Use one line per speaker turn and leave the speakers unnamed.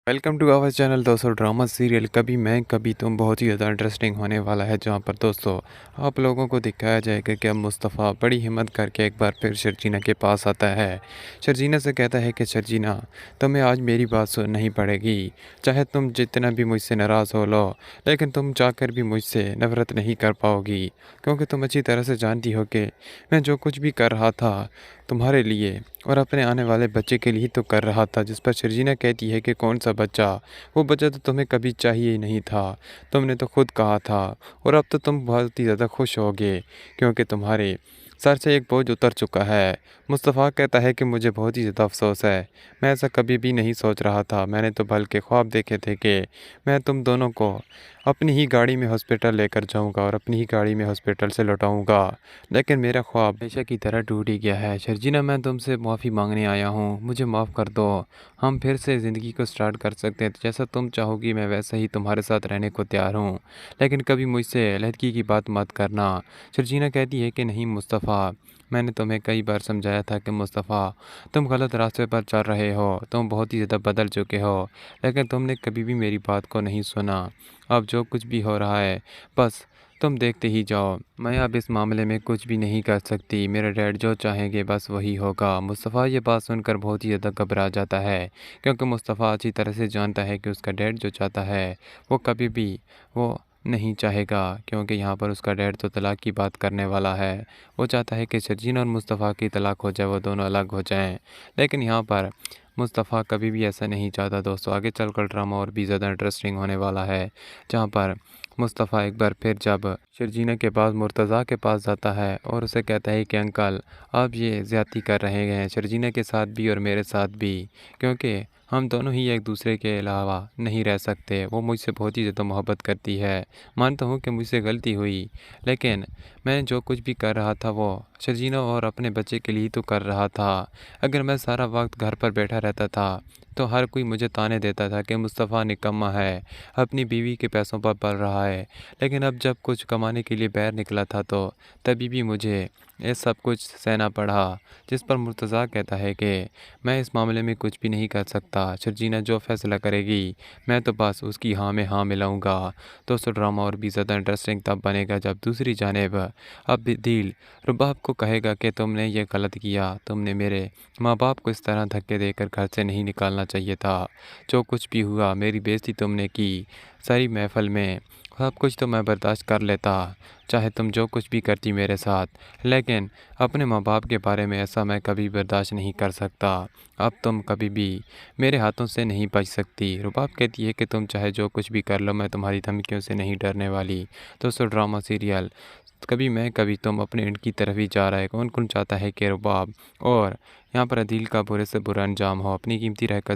Welcome to our channel दोस्तों। Drama serial कभी मैं कभी तुम बहुत ही ज़्यादा इंटरेस्टिंग होने वाला है, जहां पर दोस्तों आप लोगों को दिखाया जाएगा कि अब मुस्तफ़ा बड़ी हिम्मत करके एक बार फिर शर्जीना के पास आता है। शर्जीना से कहता है कि शर्जीना, तुम्हें आज मेरी बात सुननी पड़ेगी। चाहे तुम जितना भी मुझसे नाराज़ हो लो, लेकिन तुम चाहकर भी मुझसे नफ़रत नहीं कर पाओगी, क्योंकि तुम अच्छी तरह से जानती हो कि मैं जो कुछ भी कर रहा था तुम्हारे लिए और अपने आने वाले बच्चे के लिए तो कर रहा था। जिस पर शर्जीना कहती है कि कौन सा बच्चा? वो बच्चा तो तुम्हें कभी चाहिए ही नहीं था, तुमने तो खुद कहा था। और अब तो तुम बहुत ही ज़्यादा खुश होगे, क्योंकि तुम्हारे सर से एक बोझ उतर चुका है। मुस्तफ़ा कहता है कि मुझे बहुत ही ज़्यादा अफसोस है, मैं ऐसा कभी भी नहीं सोच रहा था। मैंने तो बल्कि ख्वाब देखे थे कि मैं तुम दोनों को अपनी ही गाड़ी में हॉस्पिटल लेकर जाऊंगा और अपनी ही गाड़ी में हॉस्पिटल से लौटाऊंगा, लेकिन मेरा ख्वाब हमेशा की तरह टूट ही गया है। शर्जीना, मैं तुमसे माफ़ी मांगने आया हूँ, मुझे माफ़ कर दो। हम फिर से ज़िंदगी को स्टार्ट कर सकते हैं। जैसा तुम चाहोगी मैं वैसा ही तुम्हारे साथ रहने को तैयार हूँ, लेकिन कभी मुझसे अलहदगी की बात मत करना। शर्जीना कहती है कि नहीं मुस्तफ़ा, मैंने तुम्हें कई बार समझाया था कि मुस्तफ़ा, तुम गलत रास्ते पर चल रहे हो, तुम बहुत ही ज़्यादा बदल चुके हो, लेकिन तुमने कभी भी मेरी बात को नहीं सुना। अब जो कुछ भी हो रहा है बस तुम देखते ही जाओ। मैं अब इस मामले में कुछ भी नहीं कर सकती, मेरे डैड जो चाहेंगे बस वही होगा। मुस्तफ़ा ये बात सुनकर बहुत ही ज़्यादा घबरा जाता है, क्योंकि मुस्तफ़ा अच्छी तरह से जानता है कि उसका डैड जो चाहता है वो कभी भी वो नहीं चाहेगा, क्योंकि यहाँ पर उसका डैड तो तलाक की बात करने वाला है। वो चाहता है कि शर्जीना और मुस्तफ़ा की तलाक हो जाए, वो दोनों अलग हो जाएं। लेकिन यहाँ पर मुस्तफ़ा कभी भी ऐसा नहीं चाहता। दोस्तों आगे चलकर ड्रामा और भी ज़्यादा इंटरेस्टिंग होने वाला है, जहाँ पर मुस्तफ़ा एक बार फिर जब शर्जीना के पास मुर्तज़ा के पास जाता है और उसे कहता है कि अंकल, आप ये ज़्यादती कर रहे हैं शर्जीना के साथ भी और मेरे साथ भी, क्योंकि हम दोनों ही एक दूसरे के अलावा नहीं रह सकते। वो मुझसे बहुत ही ज़्यादा मोहब्बत करती है, मानता हूँ कि मुझसे गलती हुई, लेकिन मैं जो कुछ भी कर रहा था वो शर्जीना और अपने बच्चे के लिए तो कर रहा था। अगर मैं सारा वक्त घर पर बैठा रहता था तो हर कोई मुझे ताने देता था कि मुस्तफ़ा निकम्मा है, अपनी बीवी के पैसों पर पल रहा है। लेकिन अब जब कुछ कमाने के लिए बाहर निकला था तो तभी भी मुझे ये सब कुछ सहना पड़ा। जिस पर मुर्तज़ा कहता है कि मैं इस मामले में कुछ भी नहीं कर सकता, शर्जीना जो फैसला करेगी मैं तो बस उसकी हाँ में हाँ मिलाऊंगा। दोस्तों ड्रामा और भी ज़्यादा इंटरेस्टिंग तब बनेगा जब दूसरी जानिब अब भी दिल रुबाब को कहेगा कि तुमने ये गलत किया, तुमने मेरे माँ बाप को इस तरह धक्के देकर घर से नहीं निकालना चाहिए था। जो कुछ भी हुआ, मेरी बेइज्जती तुमने की सारी महफिल में, सब कुछ तो मैं बर्दाश्त कर लेता, चाहे तुम जो कुछ भी करती मेरे साथ, लेकिन अपने माँ बाप के बारे में ऐसा मैं कभी बर्दाश्त नहीं कर सकता। अब तुम कभी भी मेरे हाथों से नहीं बच सकती। रुबाब कहती है कि तुम चाहे जो कुछ भी कर लो, मैं तुम्हारी धमकियों से नहीं डरने वाली। दोस्तों ड्रामा सीरियल कभी मैं कभी तुम अपने एंड की तरफ ही जा रहा है। कौन कौन चाहता है कि रुबाब और यहाँ पर अदील का बुरे से बुरा अंजाम हो। अपनी कीमती रहकर